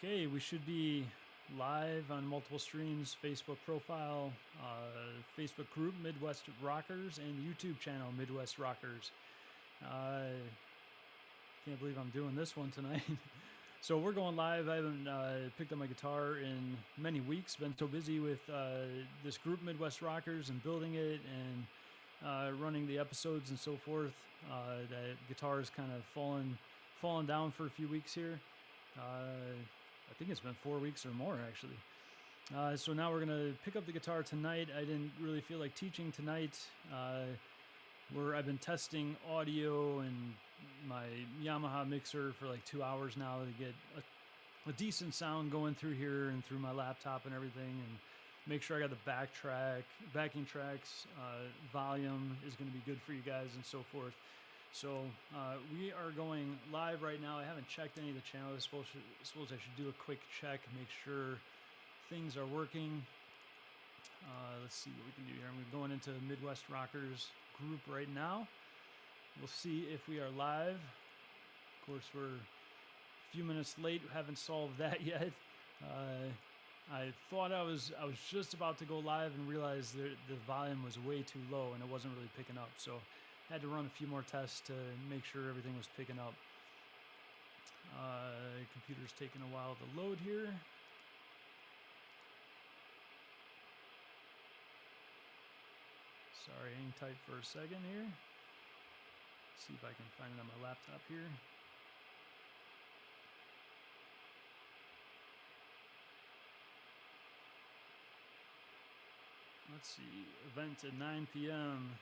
Okay, we should be live on multiple streams, Facebook profile, Facebook group Midwest Rockers, and YouTube channel Midwest Rockers. Can't believe I'm doing this one tonight. So we're going live. I haven't picked up my guitar in many weeks. Been so busy with this group Midwest Rockers and building it and running the episodes and so forth that guitar has kind of fallen down for a few weeks here. I think it's been 4 weeks or more actually. So now we're gonna pick up the guitar tonight. I didn't really feel like teaching tonight. I've been testing audio and my Yamaha mixer for like 2 hours now to get a decent sound going through here and through my laptop and everything, and make sure I got the backing tracks, volume is going to be good for you guys and so forth. So we are going live right now. I haven't checked any of the channels. I suppose I should do a quick check, make sure things are working. Let's see what we can do here. I'm going into Midwest Rockers group right now. We'll see if we are live. Of course, we're a few minutes late. We haven't solved that yet. I thought I was just about to go live and realized the volume was way too low and it wasn't really picking up. So had to run a few more tests to make sure everything was picking up. Computer's taking a while to load here. Sorry, hang tight for a second here. See if I can find it on my laptop here. Let's see, event at 9 p.m.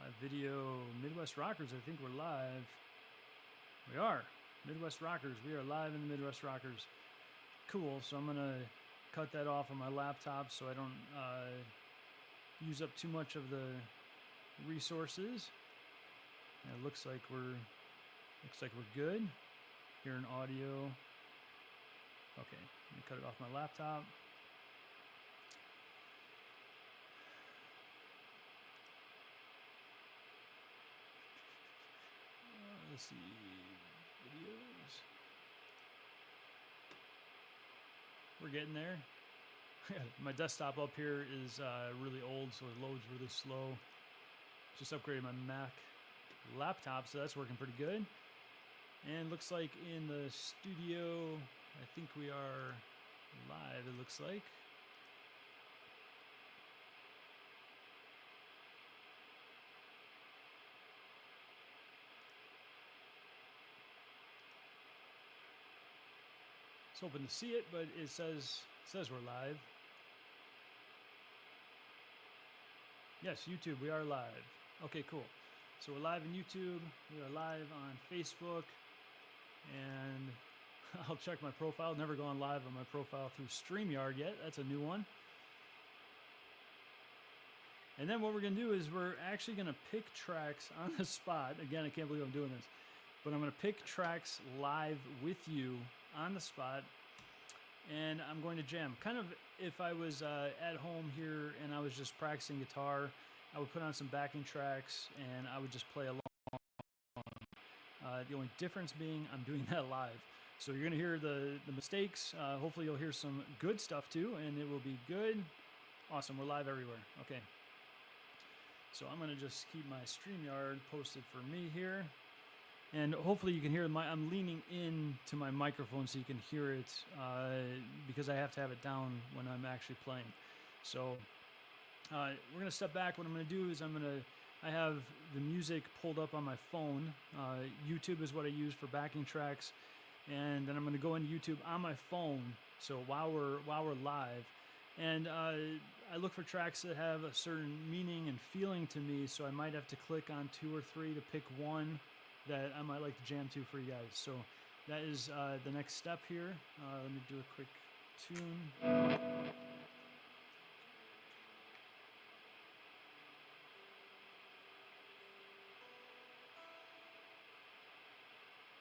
Live video, Midwest Rockers, I think we're live. We are, Midwest Rockers, we are live in the Midwest Rockers. Cool, so I'm gonna cut that off on my laptop so I don't use up too much of the resources. And it looks like we're good. Hearing audio. Okay, let me cut it off my laptop. Let's see, videos. We're getting there. My desktop up here is really old, so it loads really slow. Just upgraded my Mac laptop, so that's working pretty good. And looks like in the studio, I think we are live, it looks like. I was hoping to see it, but it says we're live. Yes, YouTube, we are live. Okay, cool. So we're live on YouTube, we are live on Facebook, and I'll check my profile. Never gone live on my profile through StreamYard yet. That's a new one. And then what we're going to do is we're actually going to pick tracks on the spot. Again, I can't believe I'm doing this. But I'm going to pick tracks live with you on the spot. And I'm going to jam. Kind of if I was at home here and I was just practicing guitar, I would put on some backing tracks and I would just play along. The only difference being I'm doing that live. So you're going to hear the mistakes. Hopefully you'll hear some good stuff too, and it will be good. Awesome, we're live everywhere. Okay. So I'm going to just keep my StreamYard posted for me here. And hopefully you can hear I'm leaning in to my microphone so you can hear it because I have to have it down when I'm actually playing. So we're going to step back. What I'm going to do is I have the music pulled up on my phone. YouTube is what I use for backing tracks. And then I'm going to go into YouTube on my phone. So while we're live, and I look for tracks that have a certain meaning and feeling to me. So I might have to click on 2 or 3 to pick one that I might like to jam to for you guys. So that is the next step here. Let me do a quick tune.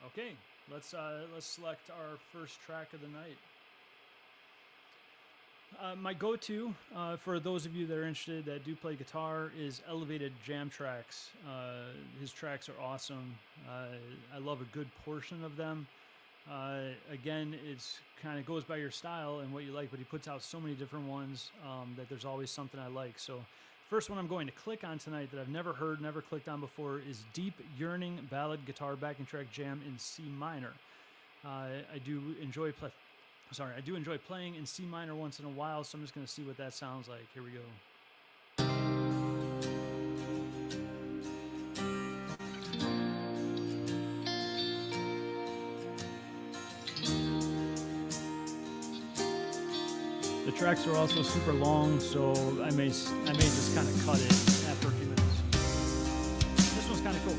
Okay, let's select our first track of the night. My go-to for those of you that are interested that do play guitar is Elevated Jam Tracks. His tracks are awesome. I love a good portion of them. Again, it's kind of goes by your style and what you like, but he puts out so many different ones that there's always something I like. So first one I'm going to click on tonight that I've never heard, never clicked on before is Deep Yearning Ballad Guitar Backing Track Jam in C minor. I do enjoy playing in C minor once in a while, so I'm just going to see what that sounds like. Here we go. The tracks are also super long, so I may just kind of cut it after a few minutes. This one's kind of cool.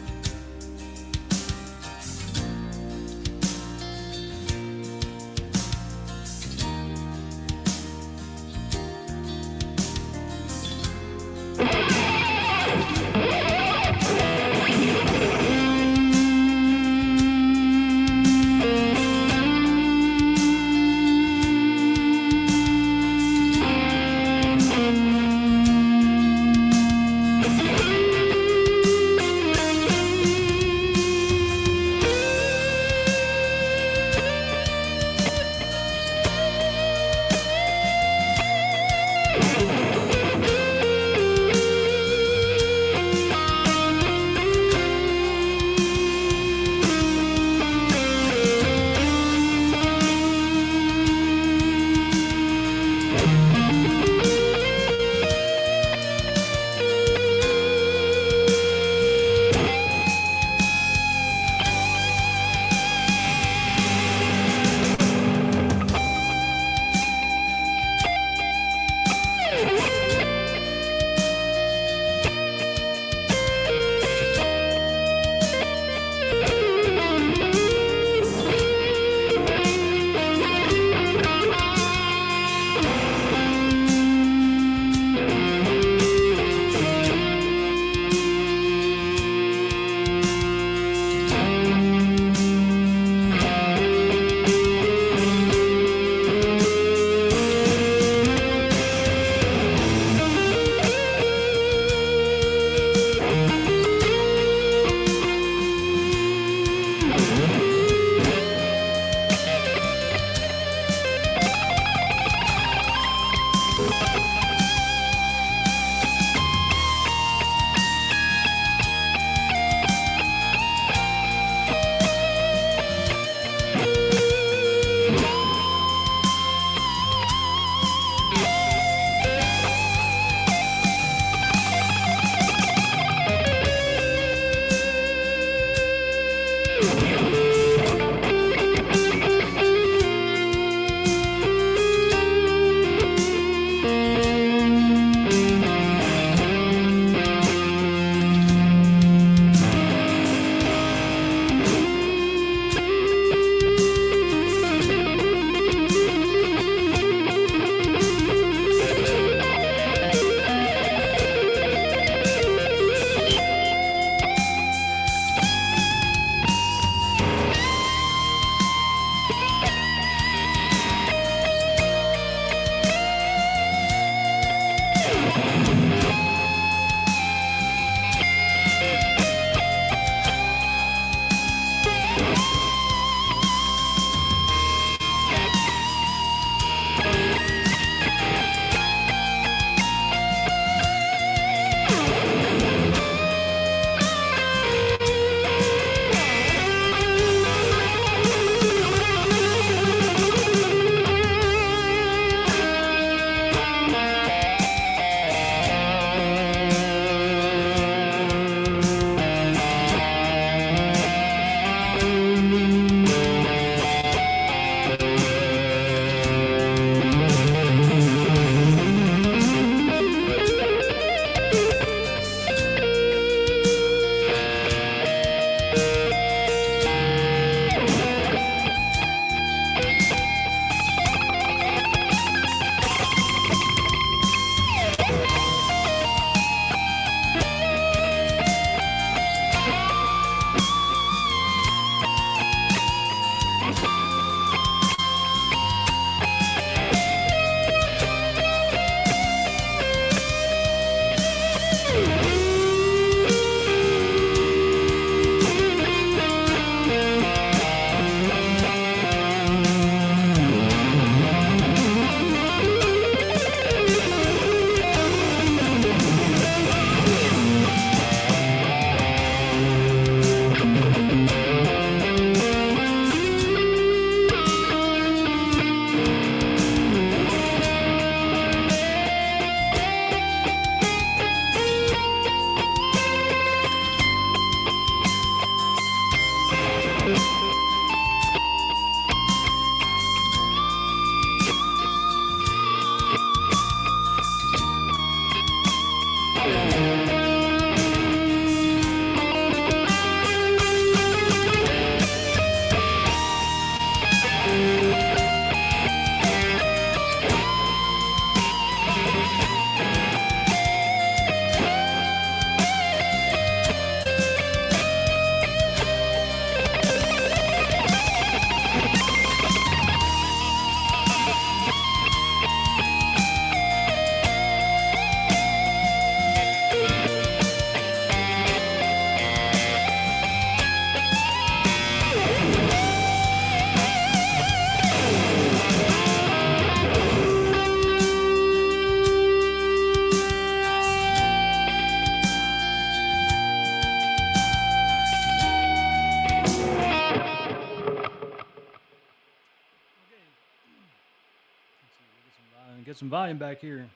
Get some volume back here.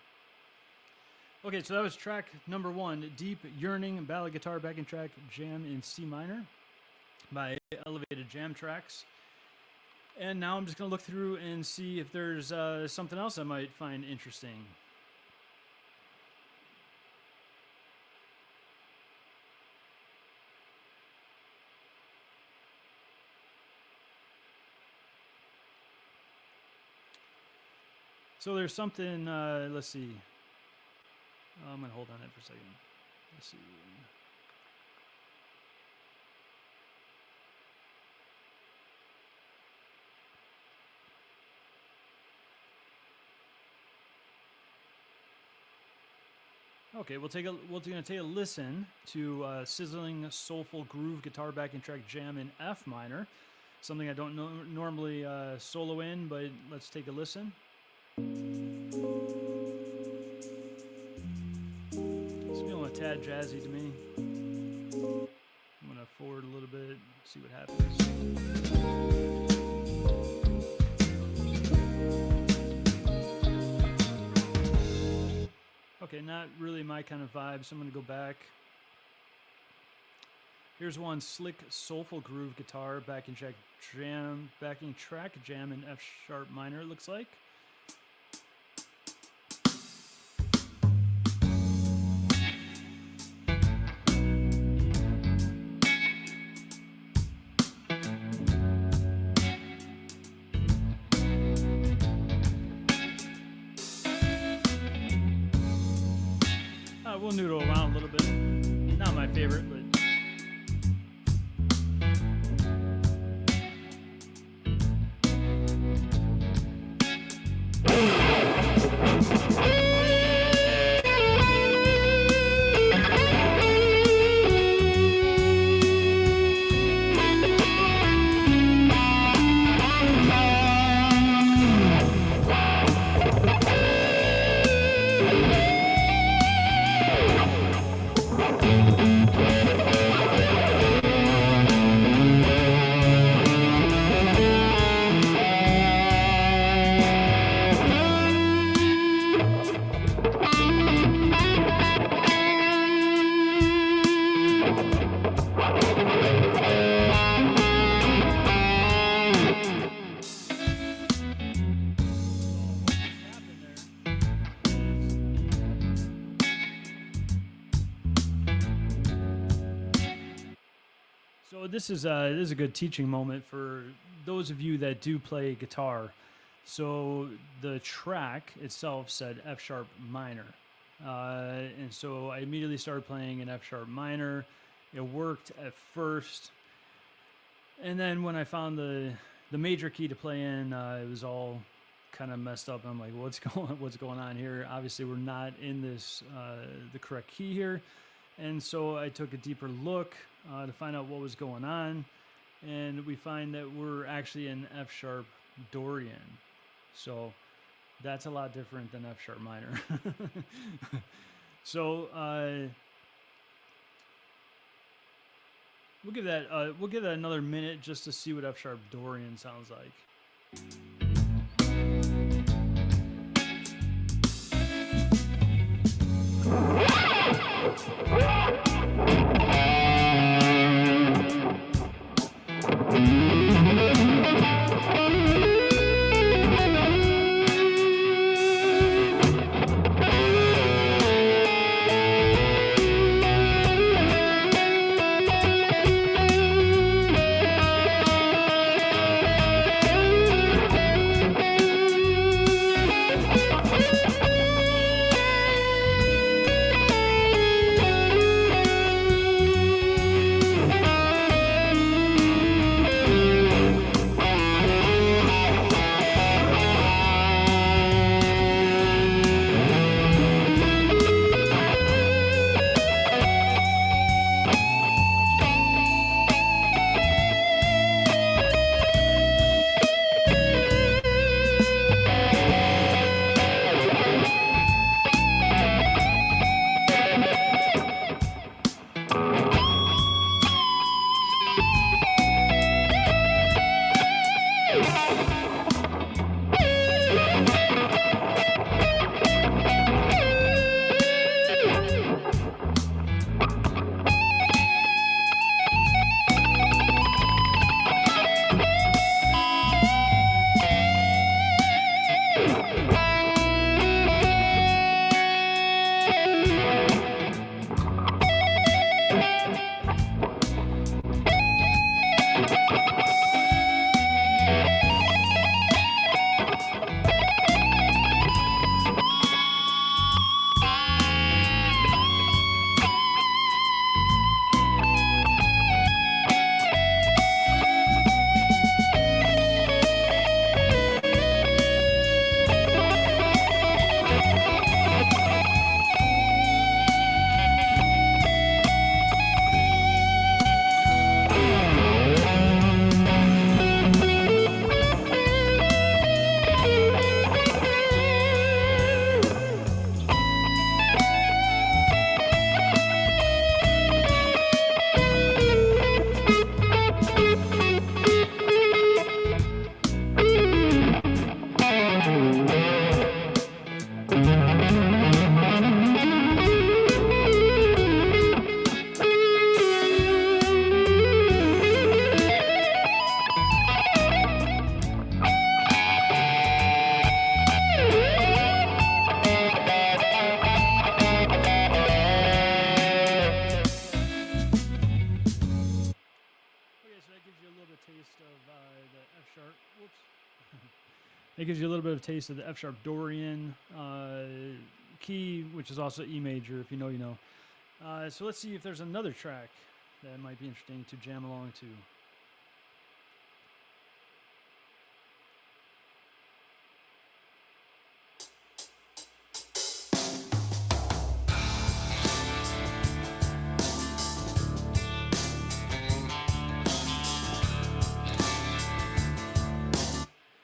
Okay, so that was track number 1, Deep Yearning, Ballad Guitar Backing Track, Jam in C minor by Elevated Jam Tracks. And now I'm just going to look through and see if there's something else I might find interesting. So there's something, let's see. I'm going to hold on it for a second. Let's see. Okay, we're gonna take a listen to Sizzling Soulful Groove Guitar Backing Track Jam in F minor. Something I don't normally solo in, but let's take a listen. It's feeling a tad jazzy to me. I'm gonna forward a little bit, see what happens. Okay, not really my kind of vibe, so I'm going to go back. Here's one, Slick Soulful Groove Guitar Backing Track Jam in F sharp minor, it looks like. We'll noodle around a little bit. Not my favorite, but this is a good teaching moment for those of you that do play guitar. So the track itself said F sharp minor, and so I immediately started playing in F sharp minor. It worked at first, and then when I found the major key to play in, it was all kind of messed up. I'm like, what's going on here? Obviously, we're not in this the correct key here. And so I took a deeper look to find out what was going on, and we find that we're actually in F sharp Dorian. So that's a lot different than F sharp minor. So we'll give that another minute just to see what F sharp Dorian sounds like. taste of the F sharp. Whoops. It gives you a little bit of a taste of the F sharp Dorian key, which is also E major. If you know, you know. So let's see if there's another track that might be interesting to jam along to.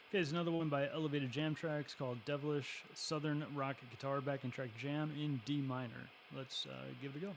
Okay, there's another one by Elevated Jam Tracks called Devilish Southern Rock Guitar Backing Track Jam in D minor. Let's give it a go.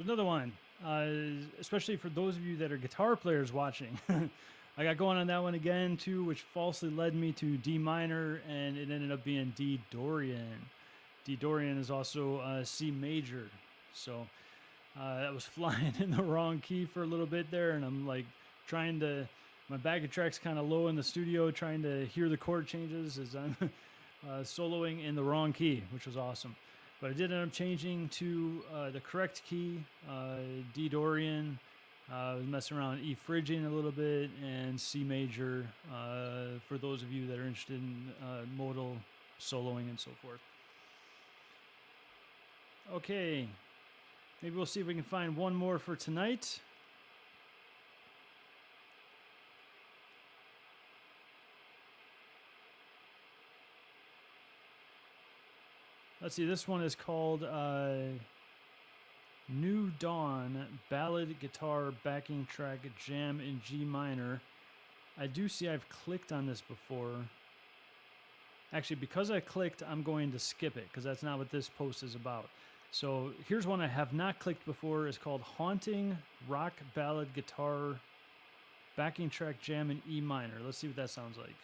So another one, especially for those of you that are guitar players watching. I got going on that one again too, which falsely led me to D minor, and it ended up being D Dorian. D Dorian is also C major. So that was flying in the wrong key for a little bit there, and I'm like trying to, my bag of tracks kind of low in the studio, trying to hear the chord changes as I'm soloing in the wrong key, which was awesome. But I did end up changing to the correct key, D Dorian. I was messing around with E Phrygian a little bit, and C major for those of you that are interested in modal soloing and so forth. Okay, maybe we'll see if we can find one more for tonight. Let's see, this one is called New Dawn Ballad Guitar Backing Track Jam in G Minor. I do see I've clicked on this before. Actually, because I clicked, I'm going to skip it because that's not what this post is about. So here's one I have not clicked before. It's called Haunting Rock Ballad Guitar Backing Track Jam in E Minor. Let's see what that sounds like.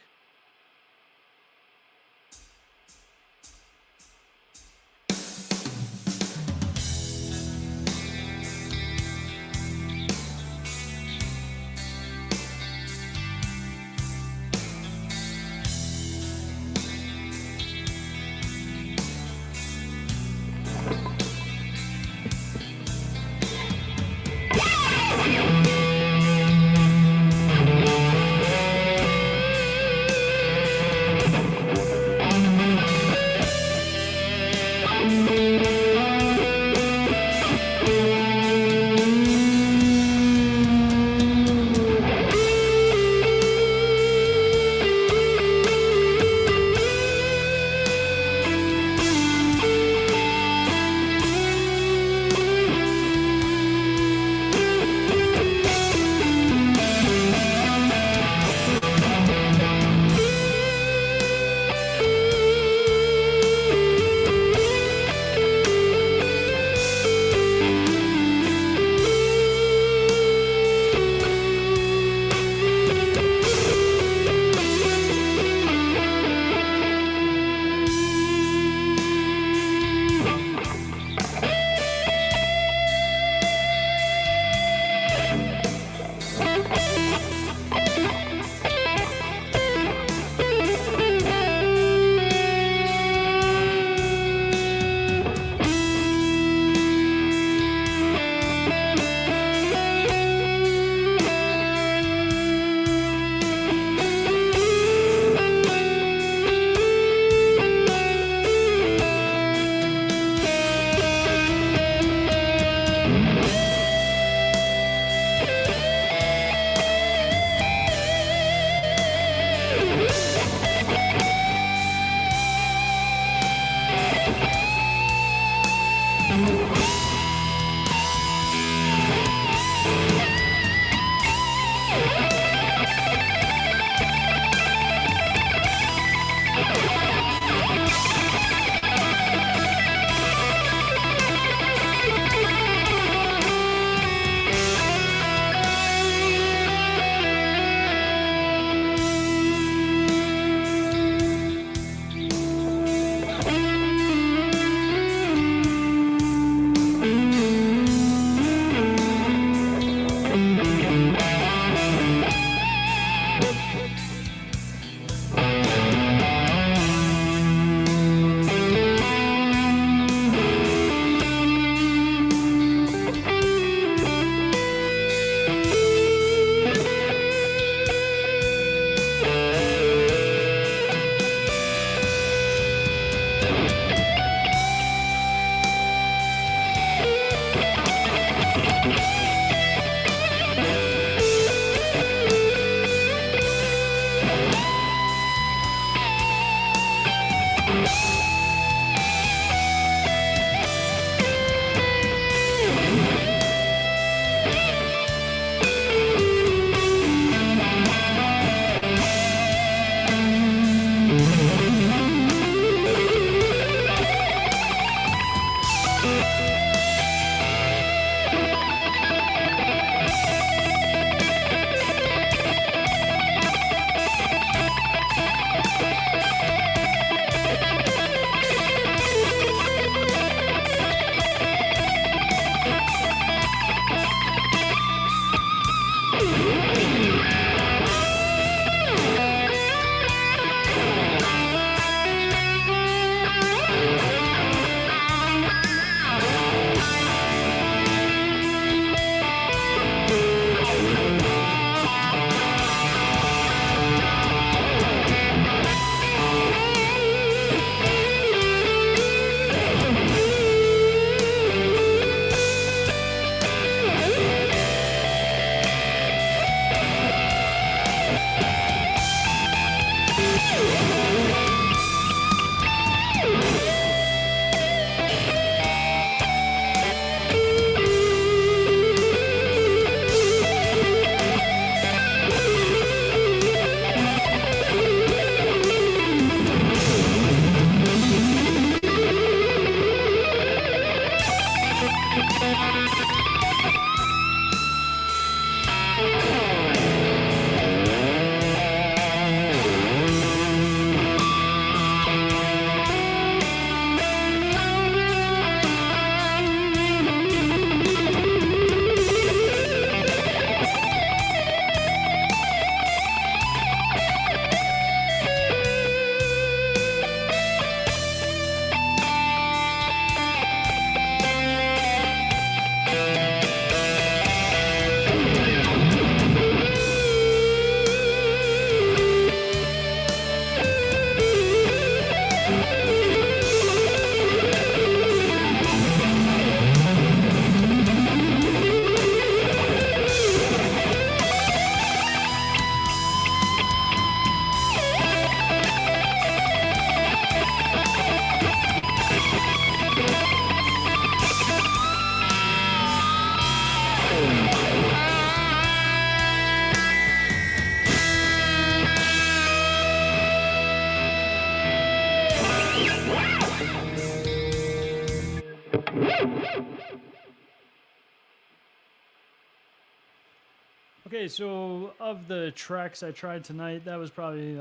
Okay, so of the tracks I tried tonight, that was probably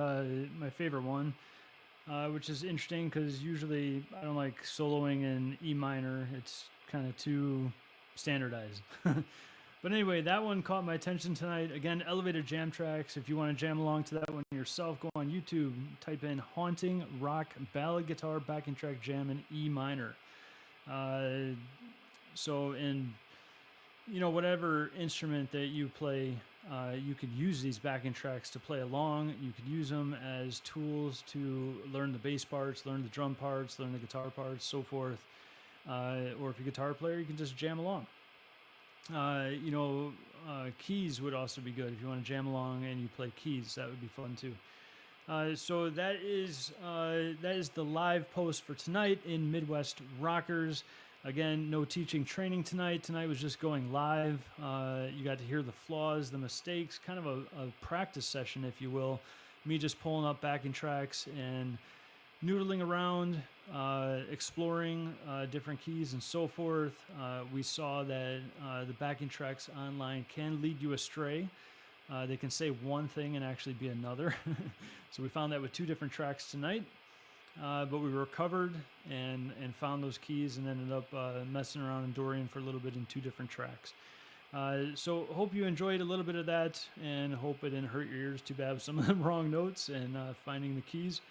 my favorite one, which is interesting because usually I don't like soloing in E minor. It's kind of too standardized. But anyway, that one caught my attention tonight. Again, elevated jam tracks. If you want to jam along to that one yourself, go on YouTube, type in Haunting Rock Ballad Guitar Backing Track Jam in E minor. So in whatever instrument that you play, you could use these backing tracks to play along. You could use them as tools to learn the bass parts, learn the drum parts, learn the guitar parts, so forth. Or if you're a guitar player, you can just jam along. Keys would also be good if you want to jam along and you play keys. That would be fun too. So that is the live post for tonight in Midwest Rockers. Again, no teaching training tonight. Tonight was just going live. You got to hear the flaws, the mistakes, kind of a practice session, if you will. Me just pulling up backing tracks and noodling around, exploring different keys and so forth. We saw that the backing tracks online can lead you astray. They can say one thing and actually be another. So we found that with 2 different tracks tonight. But we recovered and found those keys and ended up messing around in Dorian for a little bit in 2 different tracks. So hope you enjoyed a little bit of that and hope it didn't hurt your ears too bad with some of the wrong notes and finding the keys.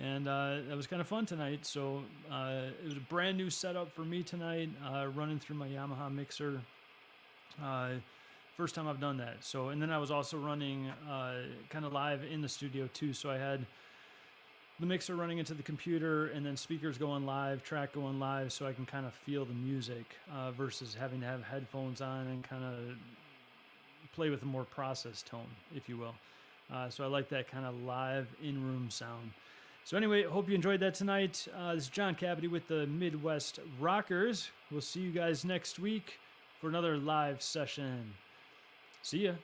And that was kind of fun tonight. So it was a brand new setup for me tonight, running through my Yamaha mixer. First time I've done that. So, and then I was also running kind of live in the studio too. So I had the mixer running into the computer and then speakers going live, track going live, so I can kind of feel the music versus having to have headphones on and kind of play with a more processed tone, if you will. So I like that kind of live in-room sound. So anyway, hope you enjoyed that tonight. This is John Cavity with the Midwest Rockers. We'll see you guys next week for another live session. See ya.